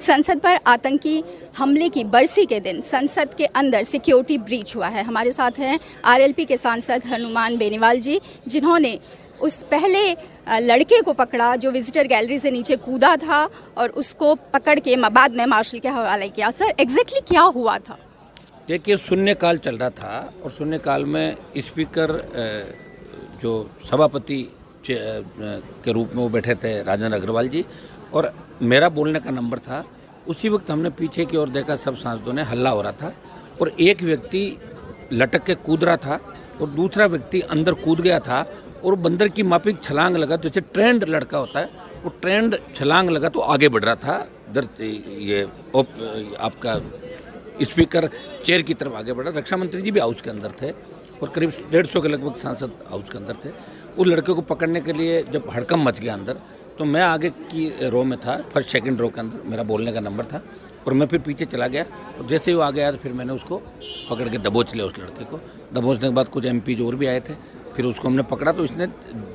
संसद पर आतंकी हमले की बरसी के दिन संसद के अंदर सिक्योरिटी ब्रीच हुआ है। हमारे साथ हैं आरएलपी के सांसद हनुमान बेनीवाल जी, जिन्होंने उस पहले लड़के को पकड़ा जो विजिटर गैलरी से नीचे कूदा था और उसको पकड़ के बाद में मार्शल के हवाले किया। सर, एग्जैक्टली क्या हुआ था? देखिए, शून्यकाल चल रहा था और शून्यकाल में स्पीकर जो सभापति के रूप में वो बैठे थे राजेंद्र अग्रवाल जी, और मेरा बोलने का नंबर था। उसी वक्त हमने पीछे की ओर देखा, सब सांसदों ने हल्ला हो रहा था और एक व्यक्ति लटक के कूद रहा था और दूसरा व्यक्ति अंदर कूद गया था और बंदर की माफिक छलांग लगा। जैसे ट्रेंड लड़का होता है, वो ट्रेंड छलांग लगा तो आगे बढ़ रहा था। इधर ये आपका स्पीकर चेयर की तरफ आगे बढ़ा। रक्षा मंत्री जी भी हाउस के अंदर थे और करीब 150 के लगभग सांसद हाउस के अंदर थे। उस लड़के को पकड़ने के लिए जब हड़कंप मच गया अंदर, तो मैं आगे की रो में था, फर्स्ट सेकंड रो के अंदर मेरा बोलने का नंबर था और मैं फिर पीछे चला गया और जैसे ही वो आ गया तो फिर मैंने उसको पकड़ के दबोच लिया। उस लड़के को दबोचने के बाद कुछ MP जो और भी आए थे, फिर उसको हमने पकड़ा तो इसने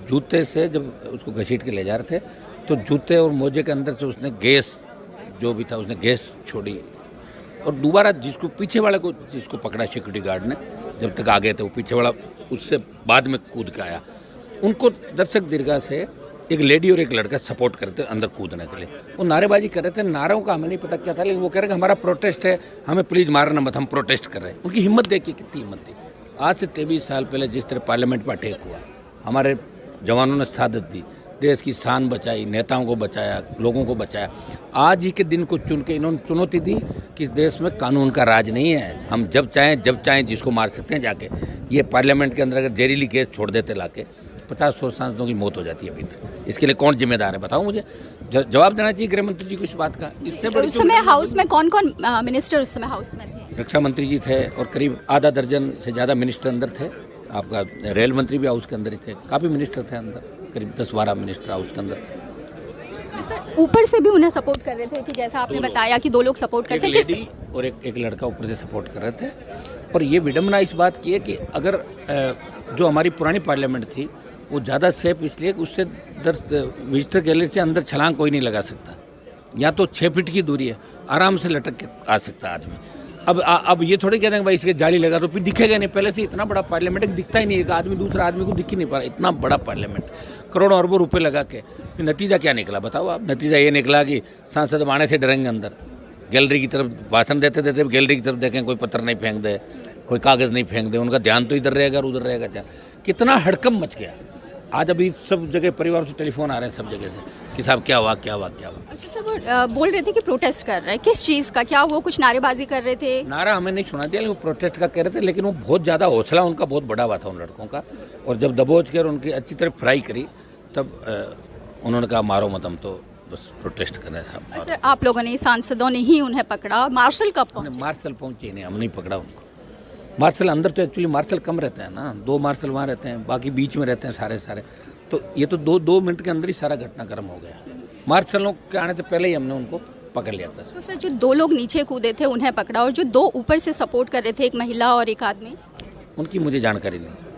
जूते से जब उसको घसीट के ले जा रहे थे तो जूते और मोजे के अंदर से उसने गैस जो भी था उसने गैस छोड़ी और दोबारा जिसको पीछे वाले को जिसको पकड़ा सिक्योरिटी गार्ड ने, जब तक आ गए थे वो पीछे वाला उससे बाद में कूद के आया। उनको दर्शक दीर्घा से एक लेडी और एक लड़का सपोर्ट करते अंदर कूदने के लिए। वो नारेबाजी कर रहे थे। नारों का हमें नहीं पता क्या था, लेकिन वो कह रहे कि हमारा प्रोटेस्ट है, हमें प्लीज़ मारना मत, हम प्रोटेस्ट कर रहे हैं। उनकी हिम्मत देखिए, कितनी हिम्मत थी। आज से 23 साल पहले जिस तरह पार्लियामेंट में अटैक हुआ, हमारे जवानों ने शहादत दी, देश की शान बचाई, नेताओं को बचाया, लोगों को बचाया। आज ही के दिन को चुन के इन्होंने चुनौती दी कि इस देश में कानून का राज नहीं है, हम जब चाहें जिसको मार सकते हैं जाके। ये पार्लियामेंट के अंदर अगर जहरीली गैस छोड़ देते लाके 50-100 सांसदों की मौत हो जाती है अभी तक। इसके लिए कौन जिम्मेदार है, बताओ मुझे। जवाब देना चाहिए गृह मंत्री जी को इस बात का। इससे बड़ी उस समय हाउस में कौन कौन मिनिस्टर उस समय हाउस में थे? रक्षा मंत्री जी थे और करीब आधा दर्जन से ज़्यादा मिनिस्टर अंदर थे। आपका रेल मंत्री भी हाउस के अंदर ही थे। काफ़ी मिनिस्टर थे अंदर, करीब 10-12 मिनिस्टर हाउस के अंदर थे। सर, ऊपर से भी उन्हें सपोर्ट कर रहे थे कि जैसा आपने बताया कि 2 लोग सपोर्ट करते थे, लेडी और एक लड़का ऊपर से सपोर्ट कर रहे थे। और ये विडम्बना इस बात की है कि अगर जो हमारी पुरानी पार्लियामेंट थी वो ज़्यादा सेफ इसलिए कि उससे विजिटर गैलरी से अंदर छलांग कोई नहीं लगा सकता। या तो 6 फीट की दूरी है, आराम से लटक के आ सकता है आदमी। अब ये थोड़े कह रहे हैं भाई इसके जाली लगा तो फिर दिखेगा नहीं। पहले से इतना बड़ा पार्लियामेंट दिखता ही नहीं, एक आदमी दूसरा आदमी को दिख ही नहीं पा रहा। इतना बड़ा पार्लियामेंट, करोड़ों अरबों रुपए लगा के, फिर नतीजा क्या निकला बताओ आप? नतीजा ये निकला कि सांसद आने से डरेंगे अंदर। गैलरी की तरफ भाषण देते देते गैलरी की तरफ देखें, कोई पत्थर नहीं फेंक दे, कोई कागज़ नहीं फेंक दे, उनका ध्यान तो इधर रहेगा और उधर रहेगा ध्यान। कितना हड़कंप मच गया। आज अभी सब जगह परिवार से टेलीफोन आ रहे हैं सब जगह से कि साहब क्या हुआ क्या हुआ क्या हुआ। अच्छा सर, वो बोल रहे थे कि प्रोटेस्ट कर रहे हैं, किस चीज़ का? क्या वो कुछ नारेबाजी कर रहे थे? नारा हमें नहीं सुना दिया, लेकिन वो प्रोटेस्ट का कह रहे थे। लेकिन वो बहुत ज़्यादा हौसला उनका बहुत बड़ा हुआ था उन लड़कों का। और जब दबोच कर उनकी अच्छी तरह फ्राई करी तब उन्होंने कहा मारो मत, हम तो बस प्रोटेस्ट कर रहे हैं साहब। सर, आप लोगों ने, सांसदों ने ही उन्हें पकड़ा, मार्शल कब पहुंचे? मार्शल पहुंचे नहीं, हम नहीं पकड़ा उनको। मार्शल अंदर तो एक्चुअली मार्शल कम रहते हैं ना, 2 मार्शल वहाँ रहते हैं, बाकी बीच में रहते हैं सारे। तो ये तो 2 मिनट के अंदर ही सारा घटनाक्रम हो गया। मार्शलों के आने से पहले ही हमने उनको पकड़ लिया था। तो सर, जो 2 लोग नीचे कूदे थे उन्हें पकड़ा और जो 2 ऊपर से सपोर्ट कर रहे थे, एक महिला और एक आदमी, उनकी मुझे जानकारी नहीं।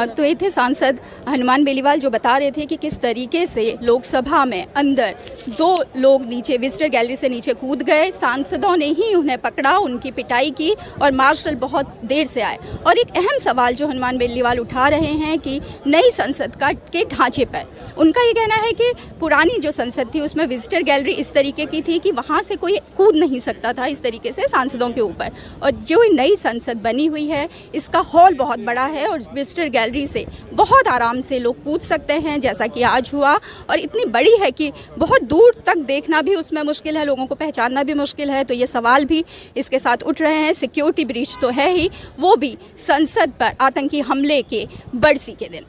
तो ये थे सांसद हनुमान बेनीवाल जो बता रहे थे कि किस तरीके से लोकसभा में अंदर 2 लोग नीचे विजिटर गैलरी से नीचे कूद गए, सांसदों ने ही उन्हें पकड़ा, उनकी पिटाई की और मार्शल बहुत देर से आए। और एक अहम सवाल जो हनुमान बेनीवाल उठा रहे हैं कि नई संसद के ढांचे पर उनका ये कहना है कि पुरानी जो संसद थी उसमें विजिटर गैलरी इस तरीके की थी कि वहाँ से कोई कूद नहीं सकता था इस तरीके से सांसदों के ऊपर। और जो नई संसद बनी हुई है इसका हॉल बहुत बड़ा है और विजिटर गैलरी से बहुत आराम से लोग कूद सकते हैं, जैसा कि आज हुआ। और इतनी बड़ी है कि बहुत दूर तक देखना भी उसमें मुश्किल है, लोगों को पहचानना भी मुश्किल है। तो ये सवाल भी इसके साथ उठ रहे हैं। सिक्योरिटी ब्रीच तो है ही, वो भी संसद पर आतंकी हमले के बरसी के दिन।